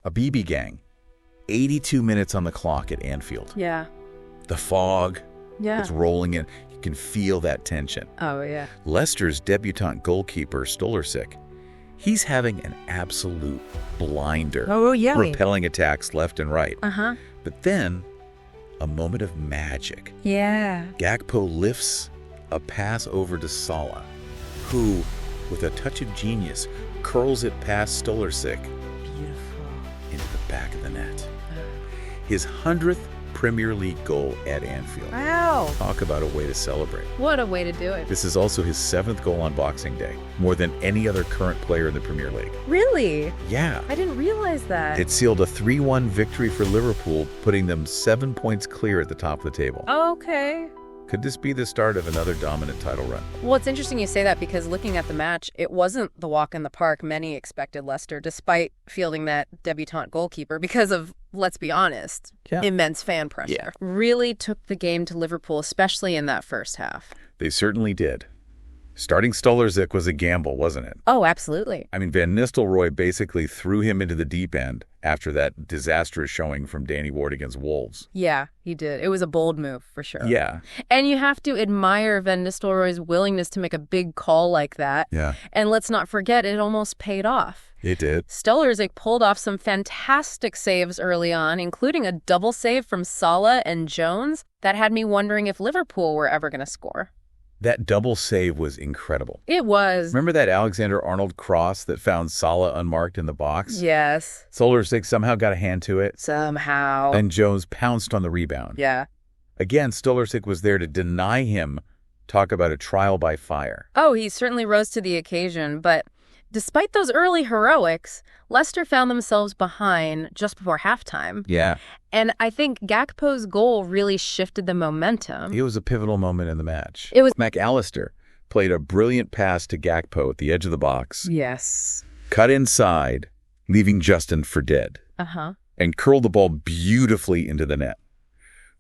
A BB gang. 82 minutes on the clock at Anfield. Yeah. The fog. Yeah. It's rolling in. You can feel that tension. Oh, yeah. Leicester's debutant goalkeeper, Nistelrooy, he's having an absolute blinder. Oh, yeah. Repelling attacks left and right. Uh-huh. But then, a moment of magic. Yeah. Gakpo lifts a pass over to Salah, who, with a touch of genius, curls it past Nistelrooy Beautiful. into the back of the net. His 100th Premier League goal at Anfield. Wow. Talk about a way to celebrate. What a way to do it. This is also his 7th goal on Boxing Day, more than any other current player in the Premier League. Really? Yeah. I didn't realize that. It sealed a 3-1 victory for Liverpool, putting them 7 points clear at the top of the table. Okay. Could this be the start of another dominant title run? Well, it's interesting you say that because looking at the match, it wasn't the walk in the park many expected Leicester, despite fielding that debutante goalkeeper because of, let's be honest, immense fan pressure. Yeah. Really took the game to Liverpool, especially in that first half. They certainly did. Starting Nistelrooy was a gamble, wasn't it? Oh, absolutely. I mean, Van Nistelrooy basically threw him into the deep end after that disastrous showing from Danny Ward against Wolves. Yeah, he did. It was a bold move, for sure. Yeah. And you have to admire Van Nistelrooy's willingness to make a big call like that. Yeah. And let's not forget, it almost paid off. It did. Nistelrooy pulled off some fantastic saves early on, including a double save from Salah and Jones that had me wondering if Liverpool were ever going to score. That double save was incredible. It was. Remember that Alexander-Arnold cross that found Salah unmarked in the box? Yes. Nistelrooy somehow got a hand to it. Somehow. And Jones pounced on the rebound. Yeah. Again, Nistelrooy was there to deny him. Talk about a trial by fire. Oh, he certainly rose to the occasion, but despite those early heroics, Leicester found themselves behind just before halftime. Yeah. And I think Gakpo's goal really shifted the momentum. It was a pivotal moment in the match. It was. McAllister played a brilliant pass to Gakpo at the edge of the box. Yes. Cut inside, leaving Justin for dead. Uh-huh. And curled the ball beautifully into the net.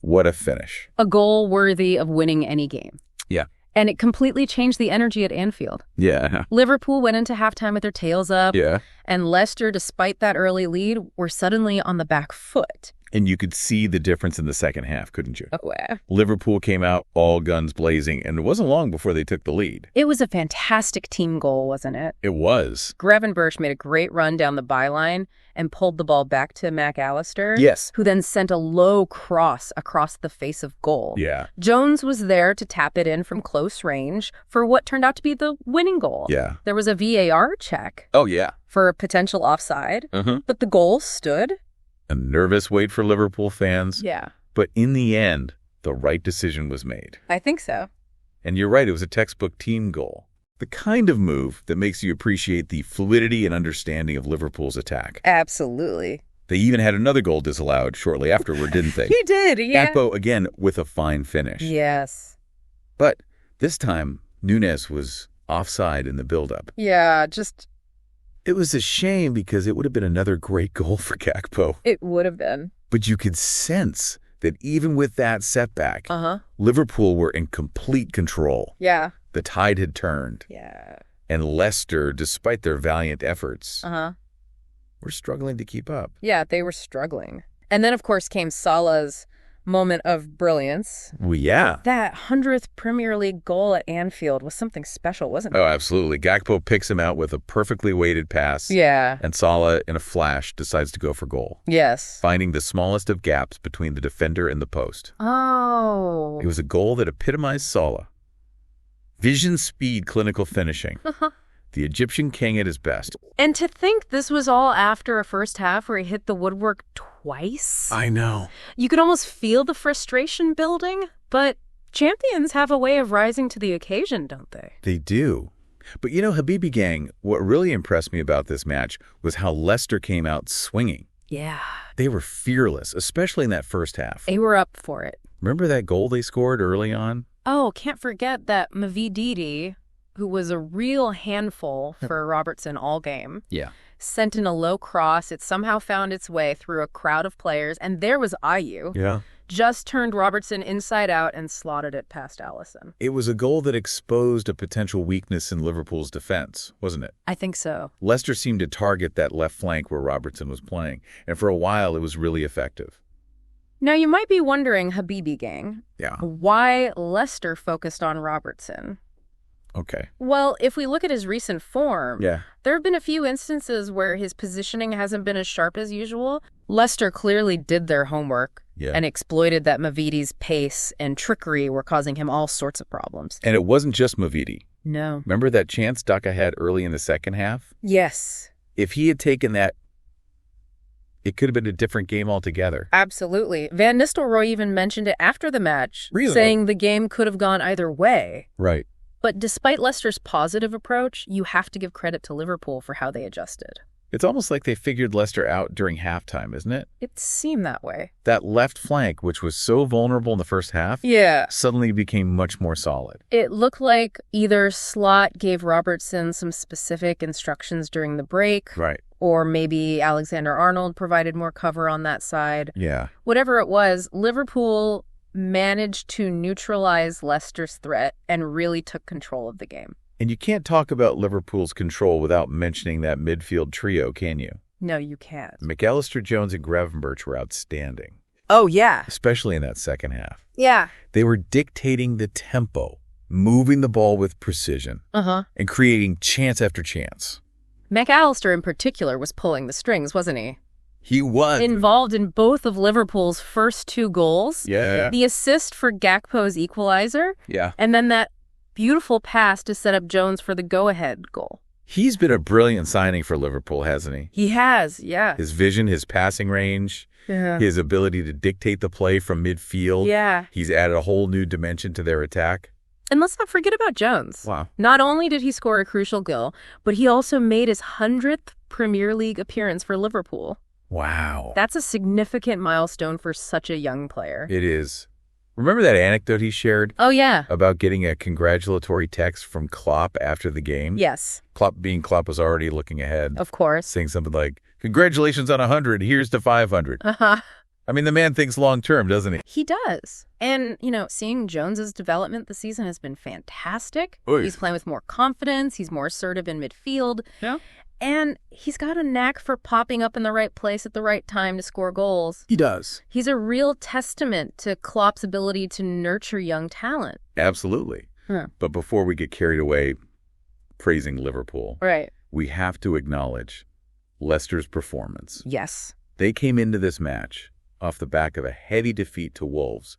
What a finish. A goal worthy of winning any game. Yeah. And it completely changed the energy at Anfield. Yeah. Liverpool went into halftime with their tails up. Yeah. And Leicester, despite that early lead, were suddenly on the back foot. And you could see the difference in the second half, couldn't you? Oh, yeah. Liverpool came out all guns blazing, and it wasn't long before they took the lead. It was a fantastic team goal, wasn't it? It was. Gravenberch made a great run down the byline and pulled the ball back to McAllister. Yes. Who then sent a low cross across the face of goal. Yeah. Jones was there to tap it in from close range for what turned out to be the winning goal. Yeah. There was a VAR check. Oh, yeah. For a potential offside. Mm-hmm. But the goal stood. A nervous wait for Liverpool fans. Yeah. But in the end, the right decision was made. I think so. And you're right, it was a textbook team goal. The kind of move that makes you appreciate the fluidity and understanding of Liverpool's attack. Absolutely. They even had another goal disallowed shortly afterward, didn't they? He did, yeah. Gakpo, again, with a fine finish. Yes. But this time, Núñez was offside in the build-up. Yeah, just... It was a shame because it would have been another great goal for Gakpo. It would have been. But you could sense that even with that setback, Liverpool were in complete control. Yeah. The tide had turned. Yeah. And Leicester, despite their valiant efforts, were struggling to keep up. Yeah, they were struggling. And then, of course, came Salah's moment of brilliance. Well, yeah. That 100th Premier League goal at Anfield was something special, wasn't it? Oh, absolutely. Gakpo picks him out with a perfectly weighted pass. Yeah. And Salah, in a flash, decides to go for goal. Yes. Finding the smallest of gaps between the defender and the post. Oh. It was a goal that epitomized Salah. Vision, speed, clinical finishing. The Egyptian king at his best. And to think this was all after a first half where he hit the woodwork twice. I know. You could almost feel the frustration building, but champions have a way of rising to the occasion, don't they? They do. But you know, Habibi gang, what really impressed me about this match was how Leicester came out swinging. Yeah. They were fearless, especially in that first half. They were up for it. Remember that goal they scored early on? Oh, can't forget that Mavididi, who was a real handful for Robertson all game. Yeah. Sent in a low cross. It somehow found its way through a crowd of players, and there was Ayew. Yeah. just turned Robertson inside out and slotted it past Alisson. It was a goal that exposed a potential weakness in Liverpool's defense, wasn't it? I think so. Leicester seemed to target that left flank where Robertson was playing, and for a while it was really effective. Now, you might be wondering, Habibi gang, why Leicester focused on Robertson. Okay. Well, if we look at his recent form, Yeah. there have been a few instances where his positioning hasn't been as sharp as usual. Leicester clearly did their homework and exploited that Mavidi's pace and trickery were causing him all sorts of problems. And it wasn't just Mavidi. No. Remember that chance Daka had early in the second half? Yes. If he had taken that, it could have been a different game altogether. Absolutely. Van Nistelrooy even mentioned it after the match, Really? saying the game could have gone either way. Right. But despite Leicester's positive approach, you have to give credit to Liverpool for how they adjusted. It's almost like they figured Leicester out during halftime, isn't it? It seemed that way. That left flank, which was so vulnerable in the first half, suddenly became much more solid. It looked like either Slot gave Robertson some specific instructions during the break. Right. Or maybe Alexander-Arnold provided more cover on that side. Yeah. Whatever it was, Liverpool managed to neutralize Leicester's threat and really took control of the game. And you can't talk about Liverpool's control without mentioning that midfield trio, can you? No, you can't. McAllister, Jones, and Gravenberch were outstanding. Oh, yeah. Especially in that second half. Yeah. They were dictating the tempo, moving the ball with precision, and creating chance after chance. McAllister in particular was pulling the strings, wasn't he? He was. Involved in both of Liverpool's first 2 goals. Yeah. The assist for Gakpo's equalizer. Yeah. And then that beautiful pass to set up Jones for the go-ahead goal. He's been a brilliant signing for Liverpool, hasn't he? He has, yeah. His vision, his passing range, his ability to dictate the play from midfield. Yeah. He's added a whole new dimension to their attack. And let's not forget about Jones. Wow. Not only did he score a crucial goal, but he also made his 100th Premier League appearance for Liverpool. Wow. That's a significant milestone for such a young player. It is. Remember that anecdote he shared? Oh, yeah. About getting a congratulatory text from Klopp after the game? Yes. Klopp was already looking ahead. Of course. Saying something like, "Congratulations on 100, here's to 500. I mean, the man thinks long-term, doesn't he? He does. And, seeing Jones's development this season has been fantastic. Oy. He's playing with more confidence. He's more assertive in midfield. Yeah. And he's got a knack for popping up in the right place at the right time to score goals. He does. He's a real testament to Klopp's ability to nurture young talent. Absolutely. But before we get carried away praising Liverpool, we have to acknowledge Leicester's performance. Yes. They came into this match off the back of a heavy defeat to Wolves,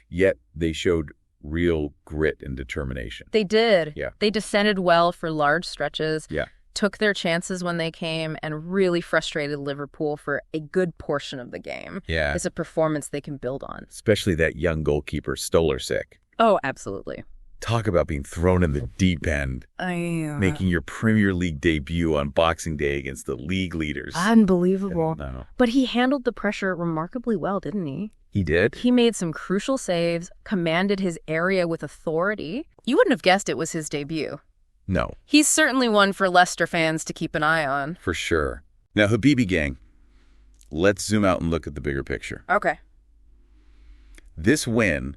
yet they showed real grit and determination. They did. Yeah. They defended well for large stretches. Yeah. Took their chances when they came and really frustrated Liverpool for a good portion of the game. Yeah. It's a performance they can build on. Especially that young goalkeeper, Stolarczyk. Oh, absolutely. Talk about being thrown in the deep end. Making your Premier League debut on Boxing Day against the league leaders. Unbelievable. No. But he handled the pressure remarkably well, didn't he? He did? He made some crucial saves, commanded his area with authority. You wouldn't have guessed it was his debut. No. He's certainly one for Leicester fans to keep an eye on. For sure. Now, Habibi gang, let's zoom out and look at the bigger picture. Okay. This win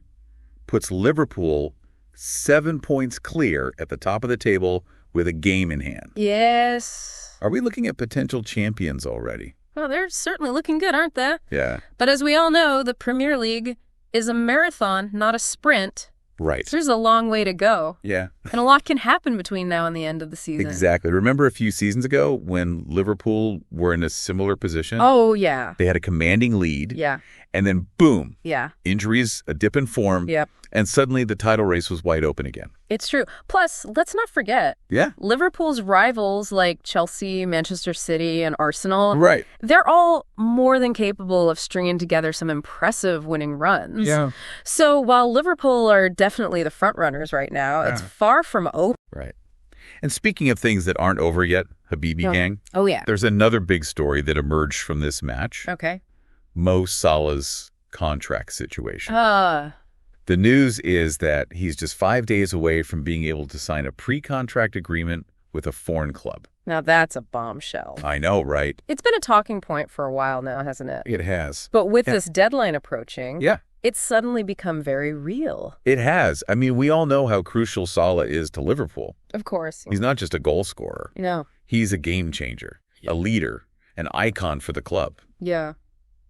puts Liverpool 7 points clear at the top of the table with a game in hand. Yes. Are we looking at potential champions already? Well, they're certainly looking good, aren't they? Yeah. But as we all know, the Premier League is a marathon, not a sprint. Right. So there's a long way to go. Yeah. And a lot can happen between now and the end of the season. Exactly. Remember a few seasons ago when Liverpool were in a similar position? Oh, yeah. They had a commanding lead. Yeah. And then, boom. Yeah. Injuries, a dip in form. Yep. And suddenly the title race was wide open again. It's true. Plus, let's not forget. Yeah. Liverpool's rivals like Chelsea, Manchester City, and Arsenal. Right. They're all more than capable of stringing together some impressive winning runs. Yeah. So while Liverpool are definitely the front runners right now, it's far from over. Right. And speaking of things that aren't over yet, Habibi gang. Oh, yeah. There's another big story that emerged from this match. Okay. Mo Salah's contract situation. The news is that he's just 5 days away from being able to sign a pre-contract agreement with a foreign club. Now that's a bombshell. I know, right? It's been a talking point for a while now, hasn't it? It has. But with this deadline approaching, It's suddenly become very real. It has. I mean, we all know how crucial Salah is to Liverpool. Of course. He's not just a goal scorer. No. He's a game changer, a leader, an icon for the club. Yeah.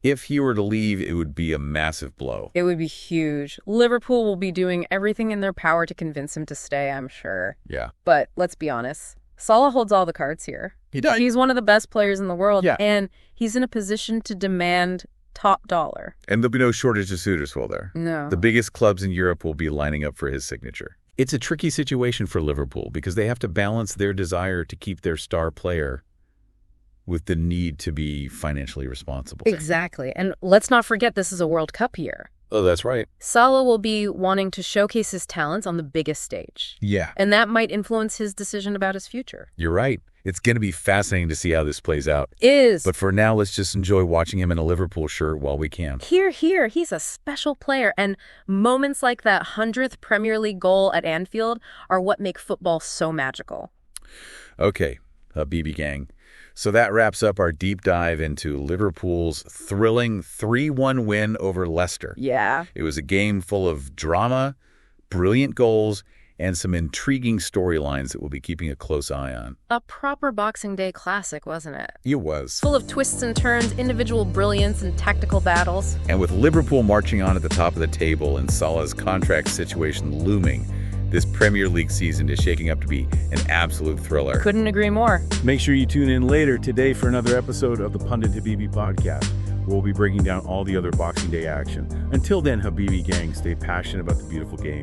If he were to leave, it would be a massive blow. It would be huge. Liverpool will be doing everything in their power to convince him to stay, I'm sure. Yeah. But let's be honest. Salah holds all the cards here. He does. He's one of the best players in the world. Yeah. And he's in a position to demand top dollar. And there'll be no shortage of suitors, will there? No. The biggest clubs in Europe will be lining up for his signature. It's a tricky situation for Liverpool because they have to balance their desire to keep their star player with the need to be financially responsible. Exactly. And let's not forget this is a World Cup year. Oh, that's right. Salah will be wanting to showcase his talents on the biggest stage. Yeah. And that might influence his decision about his future. You're right. It's going to be fascinating to see how this plays out. Is. But for now, let's just enjoy watching him in a Liverpool shirt while we can. Here. He's a special player. And moments like that 100th Premier League goal at Anfield are what make football so magical. Okay, Habibi gang. So that wraps up our deep dive into Liverpool's thrilling 3-1 win over Leicester. Yeah. It was a game full of drama, brilliant goals, and some intriguing storylines that we'll be keeping a close eye on. A proper Boxing Day classic, wasn't it? It was. Full of twists and turns, individual brilliance, and tactical battles. And with Liverpool marching on at the top of the table and Salah's contract situation looming, this Premier League season is shaking up to be an absolute thriller. Couldn't agree more. Make sure you tune in later today for another episode of the Pundit Habibi podcast. We'll be breaking down all the other Boxing Day action. Until then, Habibi gang, stay passionate about the beautiful game.